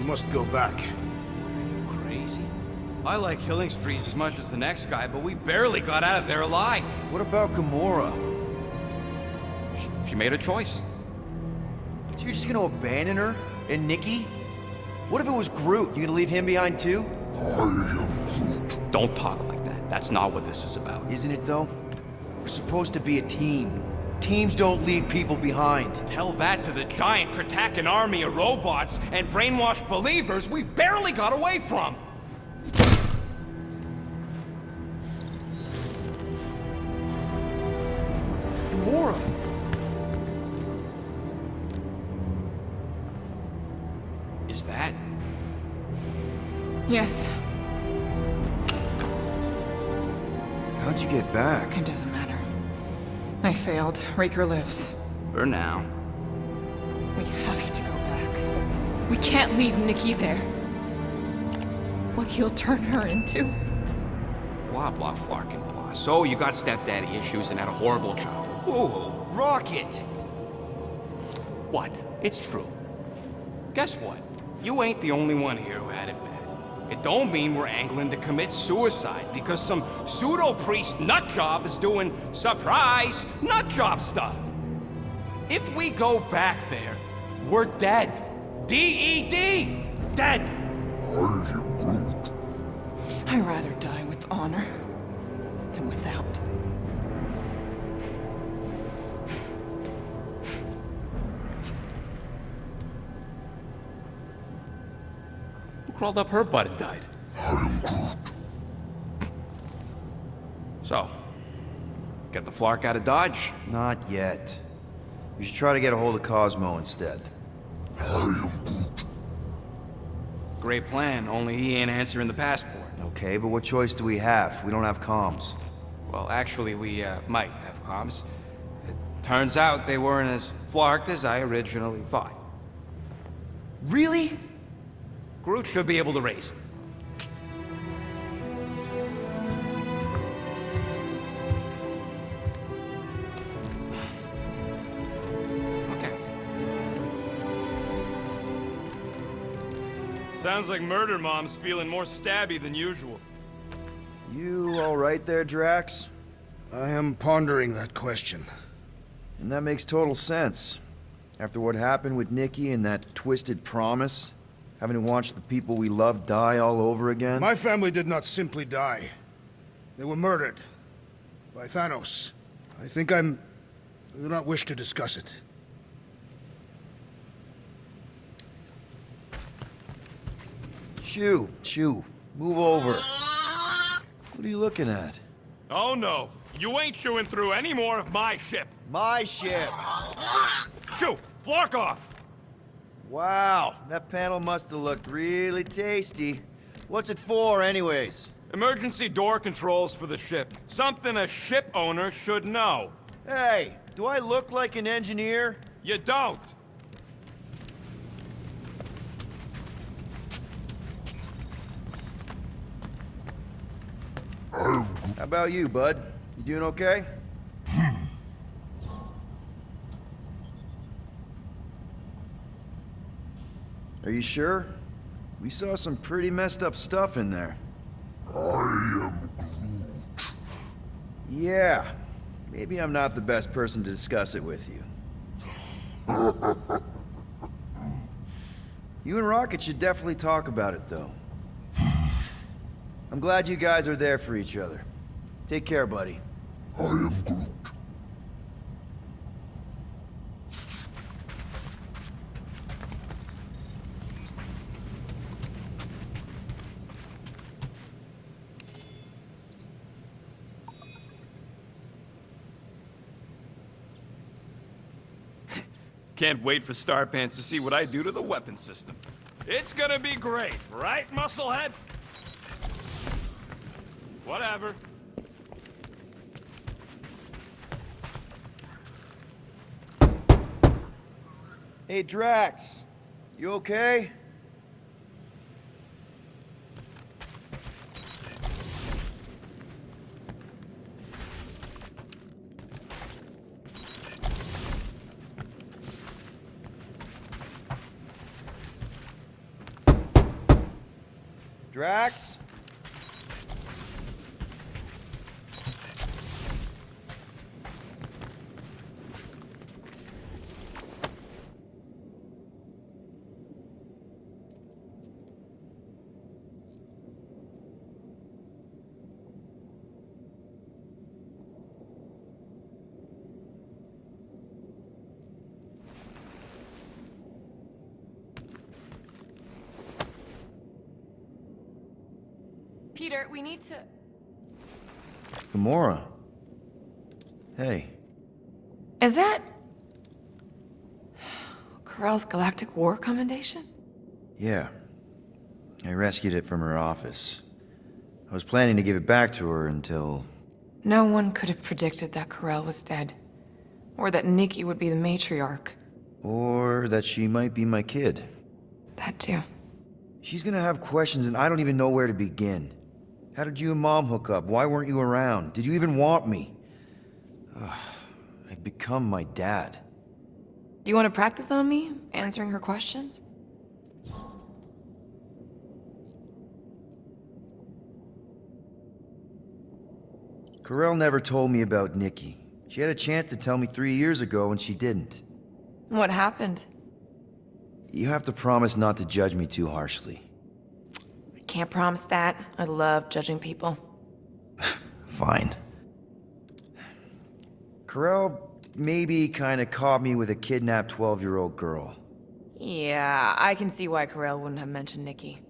must go back. Are you crazy? I like killing sprees as much as the next guy, but we barely got out of there alive. What about Gamora? She made a choice. So you're just gonna abandon her? And Nikki? What if it was Groot? You gonna leave him behind too? Don't talk like that. That's not what this is about. Isn't it though? We're supposed to be a team. Teams don't leave people behind. Tell that to the giant Kratakan army of robots and brainwashed believers we barely got away from! Gamora! Is that... Yes, How'd you get back? it doesn't matter. I failed. Raker lives. for now? We have to go back. We can't leave Nikki there. What he'll turn her into. Blah, blah, flarkin' blah. So you got stepdaddy issues and had a horrible childhood. Ooh. Rocket! What? It's true. Guess what? You ain't the only one here who had it bad. It don't mean we're angling to commit suicide because some pseudo-priest nutjob is doing surprise nutjob stuff. If we go back there, we're dead. D-E-D! Dead! I'd rather die with honor than without. Who crawled up her butt and died? So, get the Flark out of Dodge? Not yet. We should try to get a hold of Cosmo instead. Great plan, only he ain't answering the passport. Okay, but what choice do we have? We don't have comms. Well, actually, we might have comms. It turns out they weren't as flarked as I originally thought. Really? Groot should be able to raise them. Okay. Sounds like Murder Mom's feeling more stabby than usual. You all right there, Drax? I am pondering that question. And that makes total sense. After what happened with Nikki and that twisted promise, having to watch the people we love die all over again. My family did not simply die. They were murdered. By Thanos. I do not wish to discuss it. Shoo, move over. What are you looking at? Oh no, you ain't chewing through any more of my ship. My ship! Shoo, Flark off! Wow, that panel must have looked really tasty. What's it for, anyways? Emergency door controls for the ship. Something a ship owner should know. Hey, do I look like an engineer? You don't. How about you, bud? You doing okay? Are you sure? We saw some pretty messed up stuff in there. I am Groot. Yeah, maybe I'm not the best person to discuss it with you. You and Rocket should definitely talk about it, though. I'm glad you guys are there for each other. Take care, buddy. I am Groot. Can't wait for Starpants to see what I do to the weapon system. It's gonna be great, right, Musclehead? Whatever. Hey, Drax. You okay? Drax? Peter, we need to... Gamora. Hey. Is that... Corell's Galactic War Commendation? Yeah. I rescued it from her office. I was planning to give it back to her until... No one could have predicted that Corell was dead. Or that Nikki would be the matriarch. Or that she might be my kid. That too. She's gonna have questions and I don't even know where to begin. How did you and Mom hook up? Why weren't you around? Did you even want me? I've become my dad. Do you want to practice on me, answering her questions? Corell never told me about Nikki. She had a chance to tell me 3 years ago and she didn't. What happened? You have to promise not to judge me too harshly. I can't promise that. I love judging people. Fine. Corell maybe kinda caught me with a kidnapped 12-year-old girl. Yeah, I can see why Corell wouldn't have mentioned Nikki.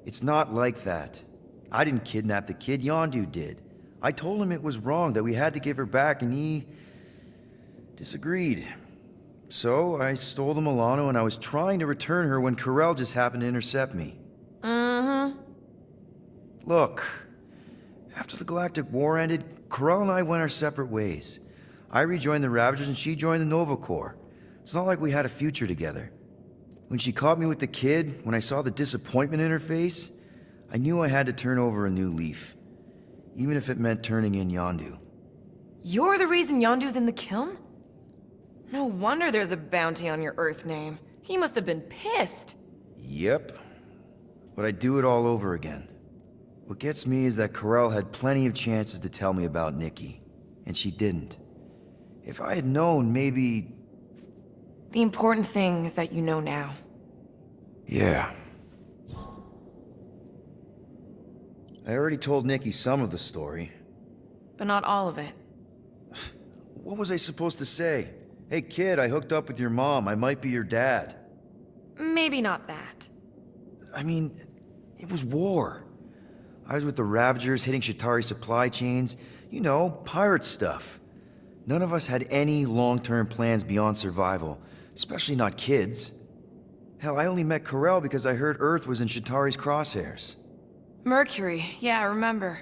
It's not like that. I didn't kidnap the kid, Yondu did. I told him it was wrong, that we had to give her back, and he... disagreed. So, I stole the Milano and I was trying to return her when Corell just happened to intercept me. Mm-hmm. Look, after the Galactic War ended, Corell and I went our separate ways. I rejoined the Ravagers and she joined the Nova Corps. It's not like we had a future together. When she caught me with the kid, when I saw the disappointment in her face, I knew I had to turn over a new leaf. Even if it meant turning in Yondu. You're the reason Yondu's in the kiln? No wonder there's a bounty on your Earth name. He must have been pissed. Yep. But I'd do it all over again. What gets me is that Corell had plenty of chances to tell me about Nikki, and she didn't. If I had known, maybe... The important thing is that you know now. Yeah. I already told Nikki some of the story. But not all of it. What was I supposed to say? Hey kid, I hooked up with your mom. I might be your dad. Maybe not that. I mean, it was war. I was with the Ravagers hitting Shatari supply chains. You know, pirate stuff. None of us had any long-term plans beyond survival, especially not kids. Hell, I only met Corell because I heard Earth was in Shatari's crosshairs. Mercury, yeah, I remember.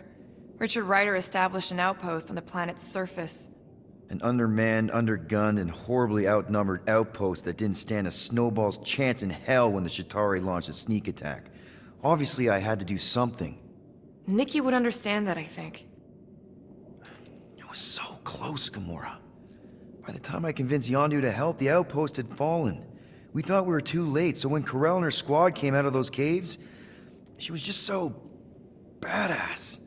Richard Ryder established an outpost on the planet's surface. An undermanned, undergunned, and horribly outnumbered outpost that didn't stand a snowball's chance in hell when the Shatari launched a sneak attack. Obviously, I had to do something. Nikki would understand that, I think. It was so close, Gamora. By the time I convinced Yondu to help, the outpost had fallen. We thought we were too late, so when Corell and her squad came out of those caves, she was just so... badass.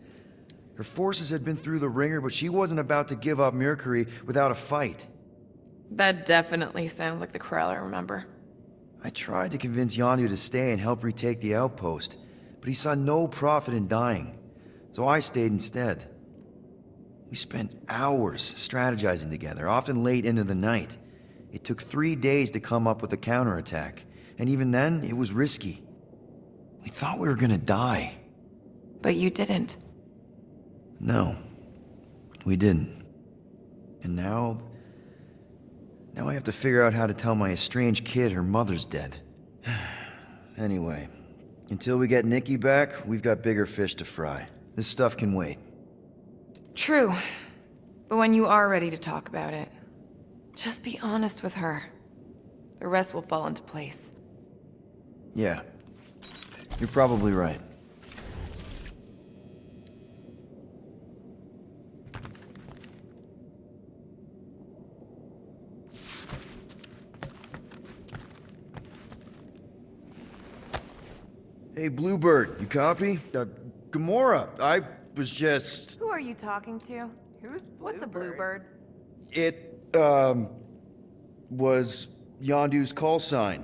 Her forces had been through the ringer, but she wasn't about to give up Mercury without a fight. That definitely sounds like the Corell I remember. I tried to convince Yondu to stay and help retake the outpost, but he saw no profit in dying, so I stayed instead. We spent hours strategizing together, often late into the night. It took 3 days to come up with a counterattack, and even then, it was risky. We thought we were gonna die. But you didn't. No, we didn't. And now I have to figure out how to tell my estranged kid her mother's dead. Anyway, until we get Nikki back, we've got bigger fish to fry. This stuff can wait. True. But when you are ready to talk about it, just be honest with her. The rest will fall into place. Yeah, you're probably right. Hey, Bluebird, you copy? Gamora, I was just... Who are you talking to? What's a bluebird? It, was Yondu's call sign.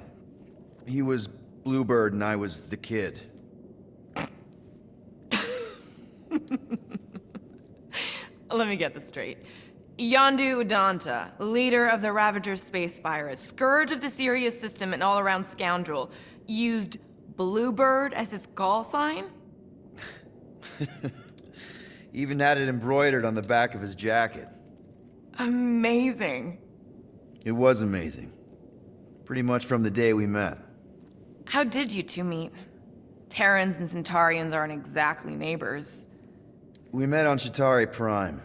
He was Bluebird and I was the kid. Let me get this straight. Yondu Udanta, leader of the Ravager's space virus, scourge of the Sirius system and all-around scoundrel, used Bluebird as his call sign? Even had it embroidered on the back of his jacket. Amazing. It was amazing. Pretty much from the day we met. How did you two meet? Terrans and Centaurians aren't exactly neighbors. We met on Chitauri Prime,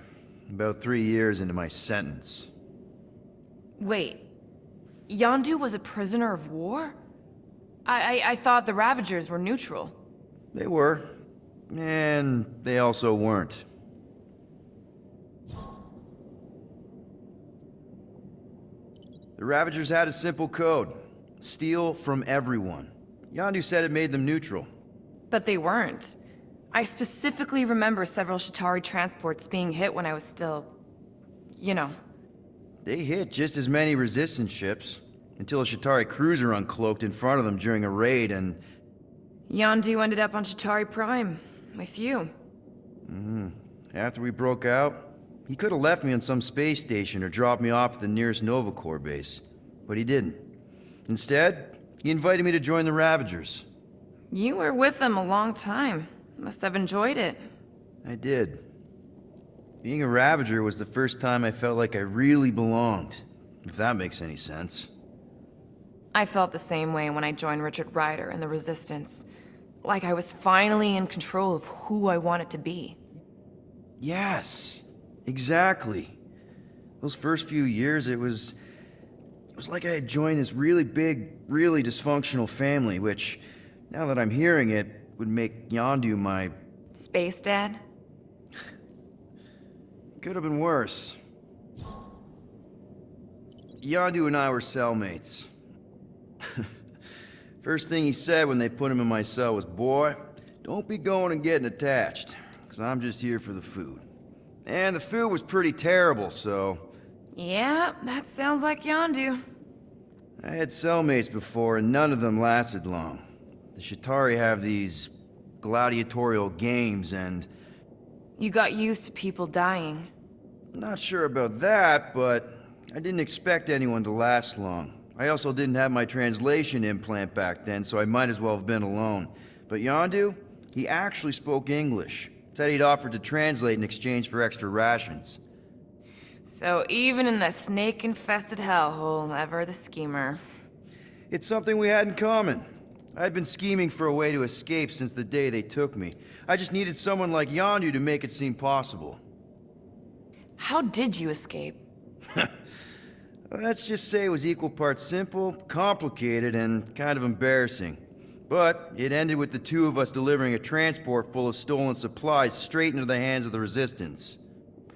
about 3 years into my sentence. Wait, Yondu was a prisoner of war? I thought the Ravagers were neutral. They were, and they also weren't. The Ravagers had a simple code. Steal from everyone. Yondu said it made them neutral. But they weren't. I specifically remember several Chitauri transports being hit when I was still... you know. They hit just as many resistance ships, until a Chitauri cruiser uncloaked in front of them during a raid and... Yondu ended up on Chitauri Prime, with you. After we broke out, he could have left me on some space station or dropped me off at the nearest Nova Corps base. But he didn't. Instead, he invited me to join the Ravagers. You were with them a long time. Must have enjoyed it. I did. Being a Ravager was the first time I felt like I really belonged, if that makes any sense. I felt the same way when I joined Richard Ryder and the Resistance. Like I was finally in control of who I wanted to be. Yes, exactly. Those first few years, it was like I had joined this really big, really dysfunctional family, which, now that I'm hearing it, would make Yondu my... Space Dad? Could have been worse. Yondu and I were cellmates. First thing he said when they put him in my cell was, "Boy, don't be going and getting attached, because I'm just here for the food." And the food was pretty terrible, so... Yeah, that sounds like Yondu. I had cellmates before, and none of them lasted long. The Chitauri have these gladiatorial games, and... You got used to people dying. Not sure about that, but I didn't expect anyone to last long. I also didn't have my translation implant back then, so I might as well have been alone. But Yondu, he actually spoke English. Said he'd offered to translate in exchange for extra rations. So even in the snake-infested hellhole, ever the schemer. It's something we had in common. I'd been scheming for a way to escape since the day they took me. I just needed someone like Yondu to make it seem possible. How did you escape? Let's just say it was equal parts simple, complicated, and kind of embarrassing. But it ended with the two of us delivering a transport full of stolen supplies straight into the hands of the Resistance.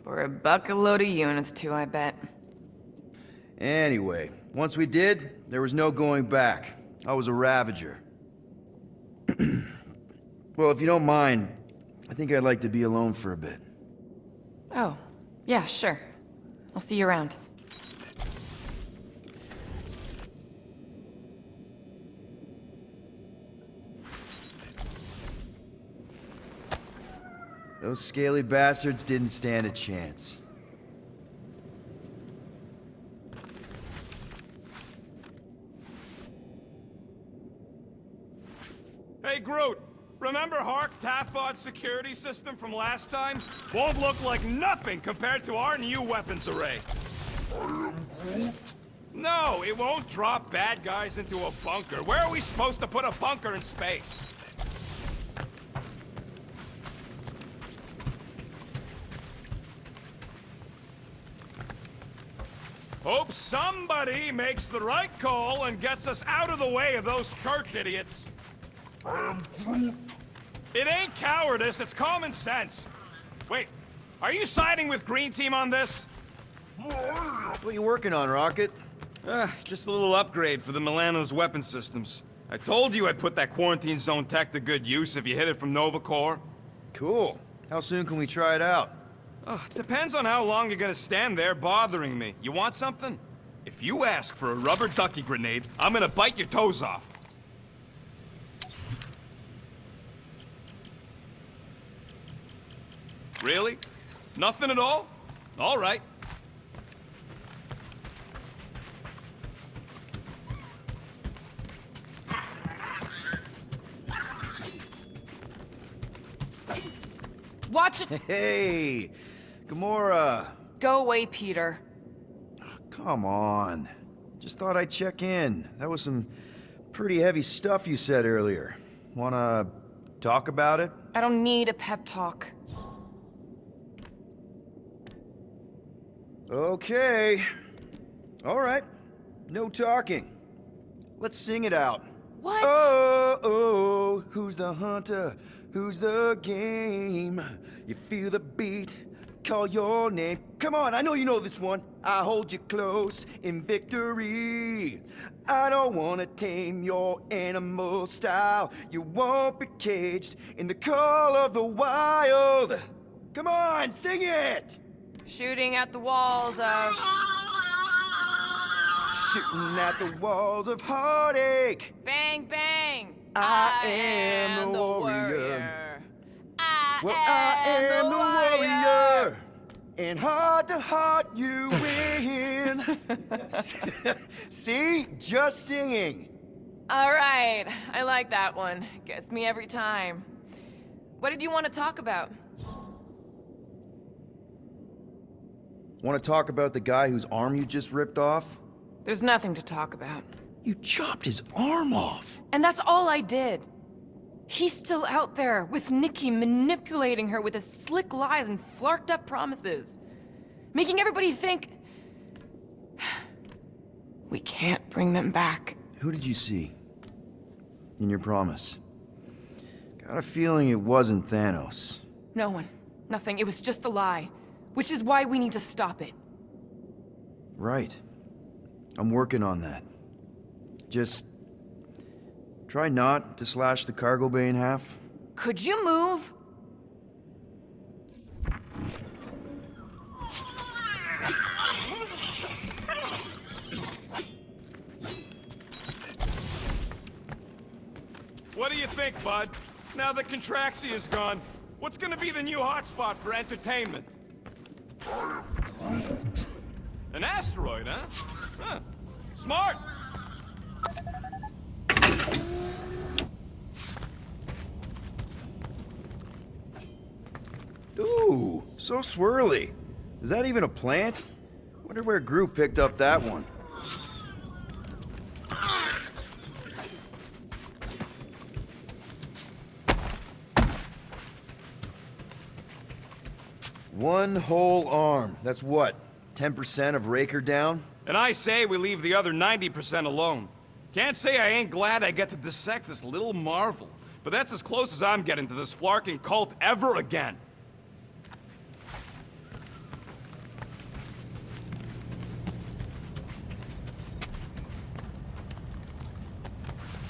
For a bucket load of units too, I bet. Anyway, once we did, there was no going back. I was a Ravager. Well, if you don't mind, I think I'd like to be alone for a bit. Oh, yeah, sure. I'll see you around. Those scaly bastards didn't stand a chance. Hey, Groot! Remember Hark Taffod's security system from last time? Won't look like nothing compared to our new weapons array. No, it won't drop bad guys into a bunker. Where are we supposed to put a bunker in space? Hope somebody makes the right call and gets us out of the way of those church idiots. It ain't cowardice, it's common sense. Wait, are you siding with Green Team on this? What are you working on, Rocket? Just a little upgrade for the Milano's weapon systems. I told you I'd put that quarantine zone tech to good use if you hit it from Nova Corps. Cool. How soon can we try it out? Depends on how long you're gonna stand there bothering me. You want something? If you ask for a rubber ducky grenade, I'm gonna bite your toes off. Really? Nothing at all? All right. Watch it! Hey, Gamora. Go away, Peter. Come on. Just thought I'd check in. That was some pretty heavy stuff you said earlier. Wanna talk about it? I don't need a pep talk. Okay. All right. No talking. Let's sing it out. What? Oh, who's the hunter? Who's the game? You feel the beat, call your name. Come on, I know you know this one. I hold you close in victory. I don't wanna tame your animal style. You won't be caged in the call of the wild. Come on, sing it! Shooting at the walls of... Shooting at the walls of heartache. Bang, bang! I am the warrior. I am the warrior. And heart to heart you win. See? Just singing. All right, I like that one. Gets me every time. What did you want to talk about? Want to talk about the guy whose arm you just ripped off? There's nothing to talk about. You chopped his arm off. And that's all I did. He's still out there with Nikki manipulating her with his slick lies and flarked up promises. Making everybody think... we can't bring them back. Who did you see? In your promise? Got a feeling it wasn't Thanos. No one. Nothing. It was just a lie. Which is why we need to stop it. Right. I'm working on that. Just... try not to slash the cargo bay in half. Could you move? What do you think, bud? Now that Contraxi is gone, what's gonna be the new hotspot for entertainment? An asteroid, huh? Huh. Smart! Ooh, so swirly. Is that even a plant? Wonder where Groot picked up that one. One whole arm. That's what? 10% of Raker down? And I say we leave the other 90% alone. Can't say I ain't glad I get to dissect this little marvel, but that's as close as I'm getting to this flarking cult ever again.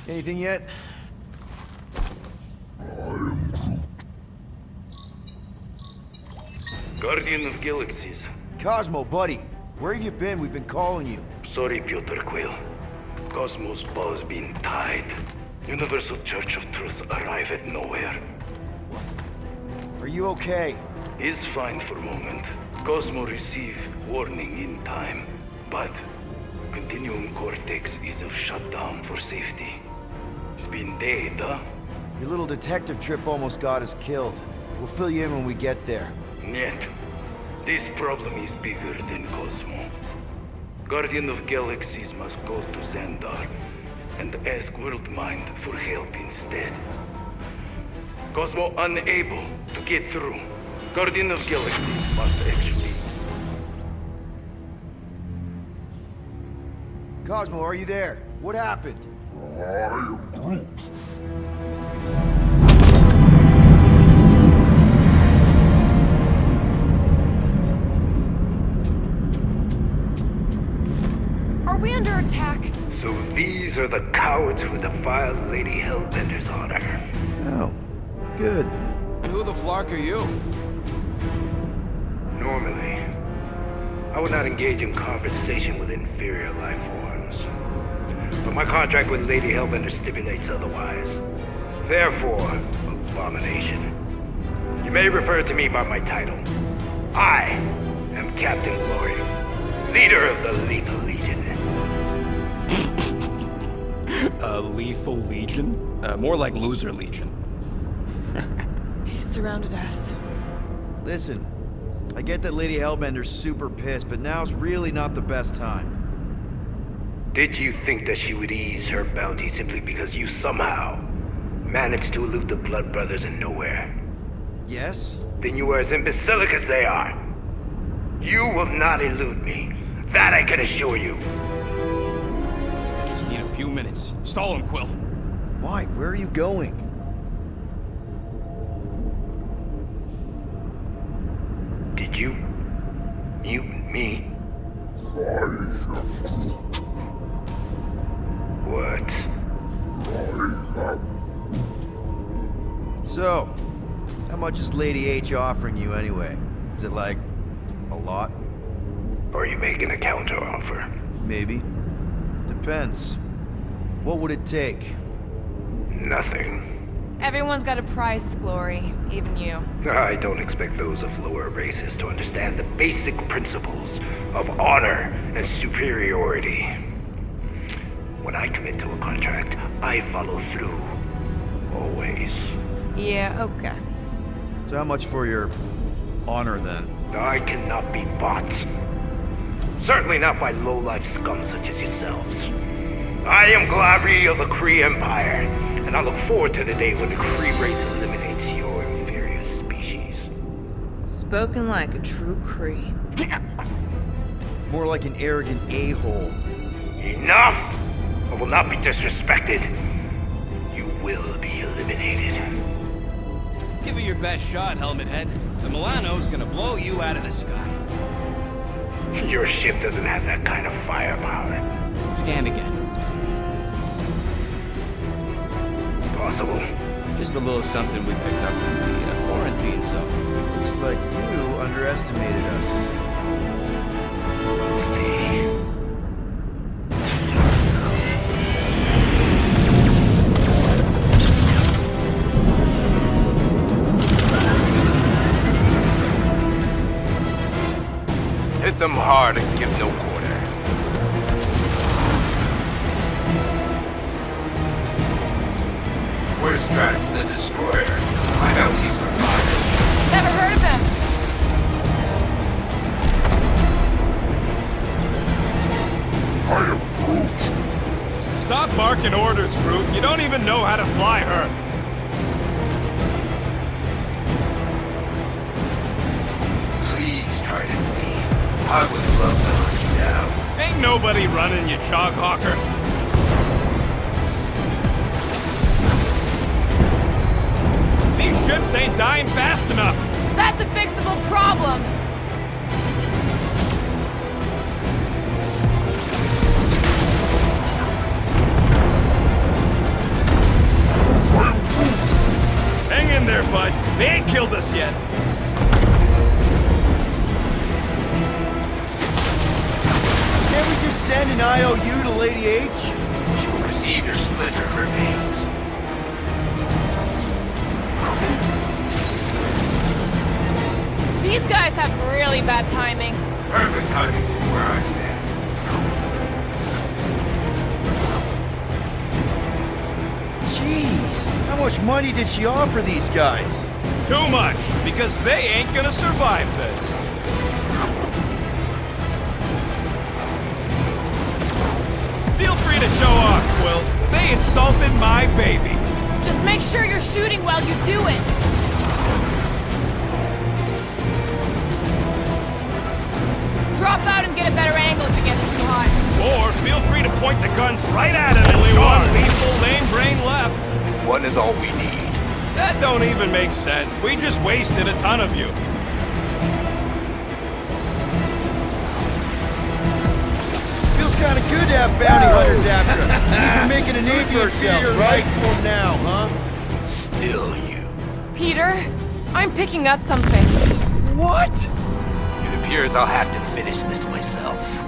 Anything yet? Guardian of Galaxies. Cosmo, buddy. Where have you been? We've been calling you. Sorry, Piotr Quill. Cosmos ball's been tied. Universal Church of Truth arrive at nowhere. Are you okay? He's fine for moment. Cosmo receive warning in time. But Continuum Cortex is of shutdown for safety. It's been dead, huh? Your little detective trip almost got us killed. We'll fill you in when we get there. Yet, this problem is bigger than Cosmo. Guardian of Galaxies must go to Xandar and ask Worldmind for help instead. Cosmo unable to get through. Guardian of Galaxies must actually... Cosmo, are you there? What happened? I am Groot. Are we under attack? So these are the cowards who defiled Lady Hellbender's honor. Oh, good. And who the flark are you? Normally, I would not engage in conversation with inferior life forms. But my contract with Lady Hellbender stipulates otherwise. Therefore, abomination. You may refer to me by my title. I am Captain Glory, leader of the Lethal Legion. Lethal Legion? More like Loser Legion. He surrounded us. Listen, I get that Lady Hellbender's super pissed, but now's really not the best time. Did you think that she would ease her bounty simply because you somehow managed to elude the Blood Brothers in nowhere? Yes? Then you are as imbecilic as they are. You will not elude me. That I can assure you. I just need a few minutes. Stall him, Quill. Why? Where are you going? Did you mute me? What? So, how much is Lady H offering you anyway? Is it like a lot? Are you making a counteroffer? Maybe. Depends. What would it take? Nothing. Everyone's got a price, Glory, even you. I don't expect those of lower races to understand the basic principles of honor and superiority. When I commit to a contract, I follow through. Always. Yeah, okay. So how much for your honor then? I cannot be bought. Certainly not by low-life scum such as yourselves. I am Glabri of the Kree Empire, and I look forward to the day when the Kree race eliminates your inferior species. Spoken like a true Kree. More like an arrogant a-hole. Enough! I will not be disrespected. You will be eliminated. Give it your best shot, Helmet Head. The Milano's gonna blow you out of the sky. Your ship doesn't have that kind of firepower. Scan again. Possible. Just a little something we picked up in the quarantine zone. Looks like you underestimated us. See. Hit them hard and give no quarter. Where's Drax the Destroyer? I hope he's revived. Never heard of him. I am Groot. Stop barking orders, Groot. You don't even know how to fly her. Please try to flee. I would love to hunt you down. Ain't nobody running, you choghawker. These ships ain't dying fast enough. That's a fixable problem. Hang in there, bud. They ain't killed us yet. Can't we just send an IOU to Lady H? She will receive your splinter remains. These guys have really bad timing. Perfect timing for where I stand. Jeez, how much money did she offer these guys? Too much, because they ain't gonna survive this. Feel free to show off, Quill. They insulted my baby. Just make sure you're shooting while you do it. Drop out and get a better angle if it gets too hot. Or feel free to point the guns right at him and Sean lethal lame brain left. One is all we need. That don't even make sense. We just wasted a ton of you. Feels kind of good to have bounty hunters after us. Means we're making a name for ourselves, right? For now, huh? Still you. Peter, I'm picking up something. What? It appears I'll have to finish this myself.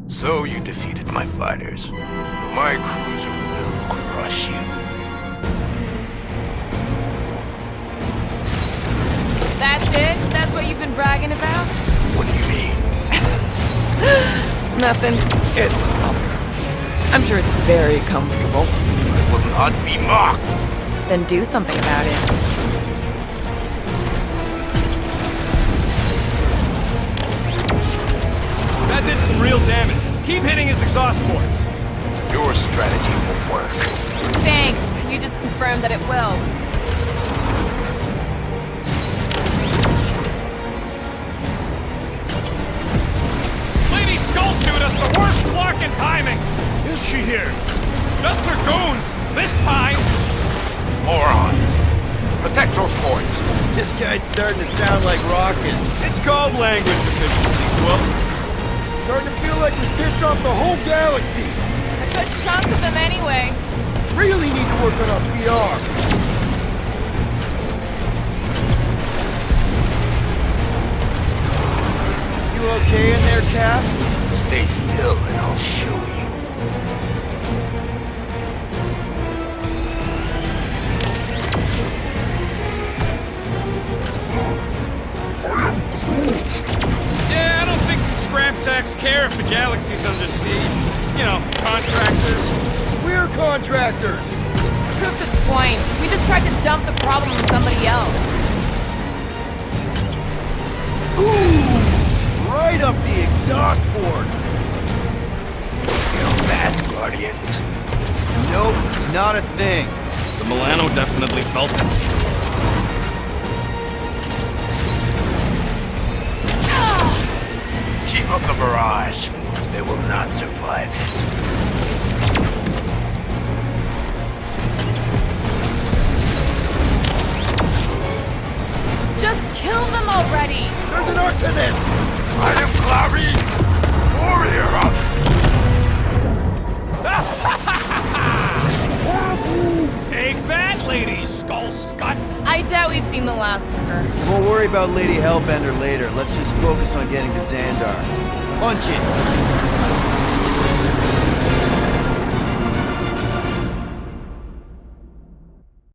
So you defeated my fighters. My cruiser will crush you. That's it? That's what you've been bragging about? What do you mean? Nothing. I'm sure it's very comfortable. I will not be mocked. Then do something about it. That did some real damage. Keep hitting his exhaust ports. Your strategy will work. Thanks. You just confirmed that it will. Lady Skull shoot us the worst flarkin' timing. Is she here? Just her goons. This time. Morons. Protect your points. This guy's starting to sound like Rocket. It's called language deficiency, Quill. Starting to feel like we pissed off the whole galaxy. A good chunk of them anyway. Really need to work on our PR. You okay in there, Cap? Stay still and I'll show you. Yeah, I don't think the scrap sacks care if the galaxy's under siege. You know, contractors. We're contractors. Proves his point. We just tried to dump the problem on somebody else. Ooh! Right up the exhaust port. Feel that, Guardians? Nope, not a thing. The Milano definitely felt it. Keep up the barrage. They will not survive it. Just kill them already! There's an art to this! I am Clary, warrior of... Take that, Lady Skull Scut! I doubt we've seen the last of her. We'll worry about Lady Hellbender later. Let's just focus on getting to Xandar. Punch it!